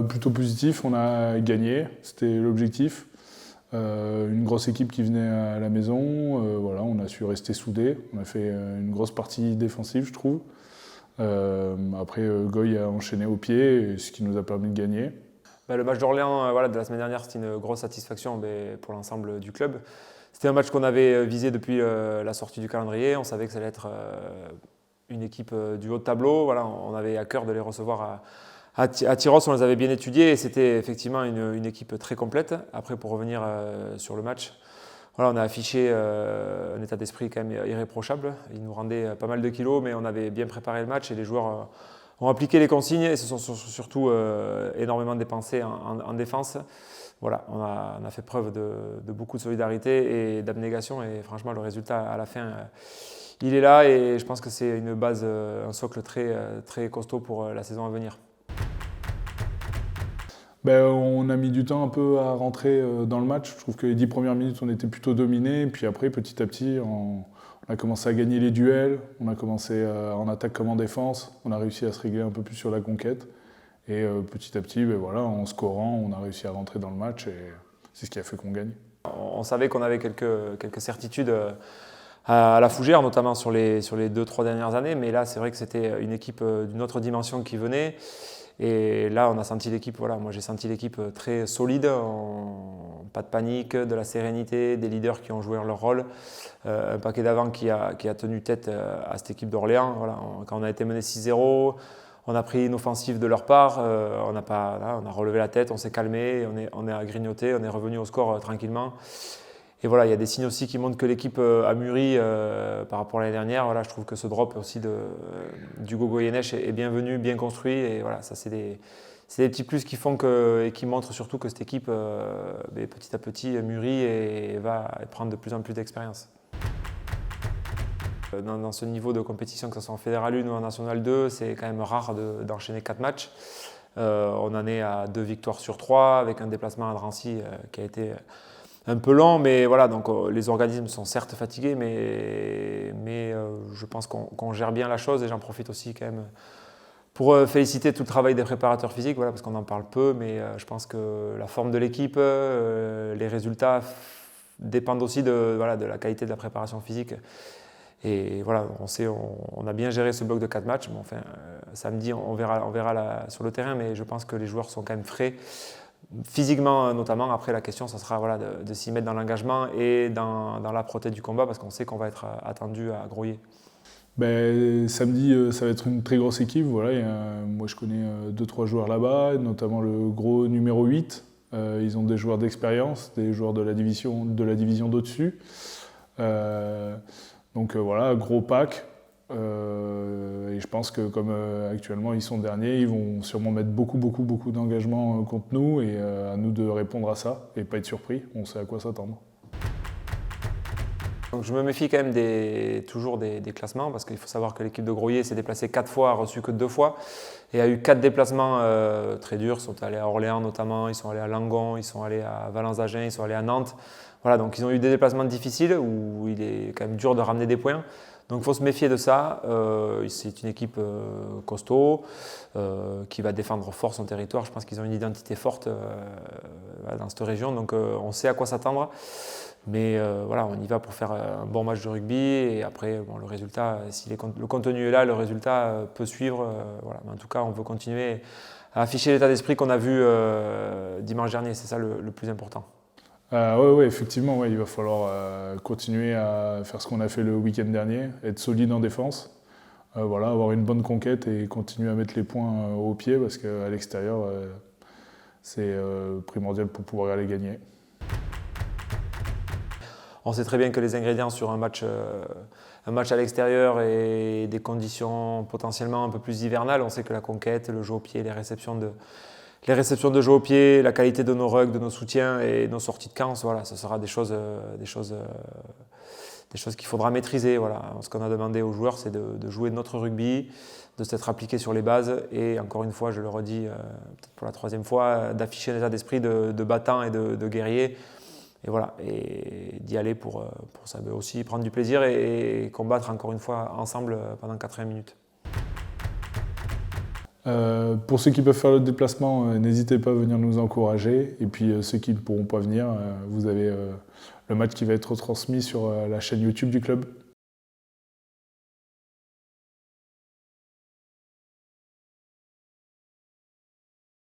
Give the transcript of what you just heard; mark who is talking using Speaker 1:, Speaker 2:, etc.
Speaker 1: Plutôt positif, on a gagné, c'était l'objectif. Une grosse équipe qui venait à la maison, on a su rester soudés, on a fait une grosse partie défensive je trouve. Après Goy a enchaîné au pied, ce qui nous a permis de gagner.
Speaker 2: Le match d'Orléans de la semaine dernière, c'était une grosse satisfaction pour l'ensemble du club. C'était un match qu'on avait visé depuis la sortie du calendrier, on savait que ça allait être une équipe du haut de tableau, on avait à cœur de les recevoir à Tyrosse, on les avait bien étudiés et c'était effectivement une équipe très complète. Après, pour revenir sur le match, on a affiché un état d'esprit quand même irréprochable. Il nous rendait pas mal de kilos, mais on avait bien préparé le match et les joueurs ont appliqué les consignes et se sont surtout énormément dépensés en défense. On a fait preuve de beaucoup de solidarité et d'abnégation et franchement, le résultat à la fin, il est là et je pense que c'est une base, un socle très costaud pour la saison à venir.
Speaker 1: On a mis du temps un peu à rentrer dans le match. Je trouve que les 10 premières minutes, on était plutôt dominés. Puis après, petit à petit, on a commencé à gagner les duels. On a commencé en attaque comme en défense. On a réussi à se régler un peu plus sur la conquête. Et petit à petit, en scorant, on a réussi à rentrer dans le match. Et c'est ce qui a fait qu'on gagne.
Speaker 2: On savait qu'on avait quelques certitudes à la Fougère, notamment sur les 2-3 dernières années. Mais là, c'est vrai que c'était une équipe d'une autre dimension qui venait. Et là, on a senti l'équipe, moi j'ai senti l'équipe très solide, pas de panique, de la sérénité, des leaders qui ont joué leur rôle, un paquet d'avant qui a tenu tête à cette équipe d'Orléans. Quand on a été mené 6-0, on a pris une offensive de leur part, on a relevé la tête, on s'est calmé, on a grignoté, on est revenu au score tranquillement. Et il y a des signes aussi qui montrent que l'équipe a mûri par rapport à l'année dernière. Je trouve que ce drop aussi du Gogo Yenesh est bienvenu, bien construit. Et ça, c'est des petits plus qui font et qui montrent surtout que cette équipe, petit à petit, mûrit et va prendre de plus en plus d'expérience. Dans ce niveau de compétition, que ce soit en Fédéral 1 ou en National 2, c'est quand même rare d'enchaîner 4 matchs. On en est à 2 victoires sur 3, avec un déplacement à Drancy qui a été un peu lent, mais donc les organismes sont certes fatigués, mais je pense qu'on gère bien la chose et j'en profite aussi quand même pour féliciter tout le travail des préparateurs physiques, parce qu'on en parle peu, mais je pense que la forme de l'équipe, les résultats dépendent aussi de la qualité de la préparation physique. Et on a bien géré ce bloc de 4 matchs. Samedi, on verra sur le terrain, mais je pense que les joueurs sont quand même frais. Physiquement notamment, après la question ça sera de s'y mettre dans l'engagement et dans la proté du combat parce qu'on sait qu'on va être attendu à Grouillé.
Speaker 1: Samedi ça va être une très grosse équipe, moi je connais 2-3 joueurs là-bas, notamment le gros numéro 8. Ils ont des joueurs d'expérience, des joueurs de la division d'au-dessus. Gros pack. Et je pense que comme actuellement ils sont derniers, ils vont sûrement mettre beaucoup d'engagement contre nous et à nous de répondre à ça et pas être surpris, on sait à quoi s'attendre.
Speaker 2: Donc je me méfie quand même toujours des classements parce qu'il faut savoir que l'équipe de Grouillé s'est déplacée 4 fois, a reçu que 2 fois et a eu 4 déplacements très durs. Ils sont allés à Orléans notamment, ils sont allés à Langon, ils sont allés à Valence-d'Agen, ils sont allés à Nantes. Donc ils ont eu des déplacements difficiles où il est quand même dur de ramener des points. Donc il faut se méfier de ça. C'est une équipe costaud qui va défendre fort son territoire. Je pense qu'ils ont une identité forte dans cette région, donc on sait à quoi s'attendre. Mais on y va pour faire un bon match de rugby et après le résultat, si le contenu est là, le résultat peut suivre. Mais en tout cas, on veut continuer à afficher l'état d'esprit qu'on a vu dimanche dernier. C'est ça le plus important.
Speaker 1: Oui, effectivement, il va falloir continuer à faire ce qu'on a fait le week-end dernier, être solide en défense, avoir une bonne conquête et continuer à mettre les points au pied parce qu'à l'extérieur, c'est primordial pour pouvoir aller gagner.
Speaker 2: On sait très bien que les ingrédients sur un match à l'extérieur et des conditions potentiellement un peu plus hivernales, on sait que la conquête, le jeu au pied, les réceptions de jeu au pied, la qualité de nos rugs, de nos soutiens et nos sorties de camp, ce sera des choses qu'il faudra maîtriser. Ce qu'on a demandé aux joueurs, c'est de jouer notre rugby, de s'être appliqué sur les bases et encore une fois, je le redis peut-être pour la 3e fois, d'afficher un état d'esprit de battant et de guerrier. Et d'y aller pour ça, mais aussi prendre du plaisir et combattre encore une fois ensemble pendant 80 minutes.
Speaker 1: Pour ceux qui peuvent faire le déplacement, n'hésitez pas à venir nous encourager. Et puis ceux qui ne pourront pas venir, vous avez le match qui va être retransmis sur la chaîne YouTube du club.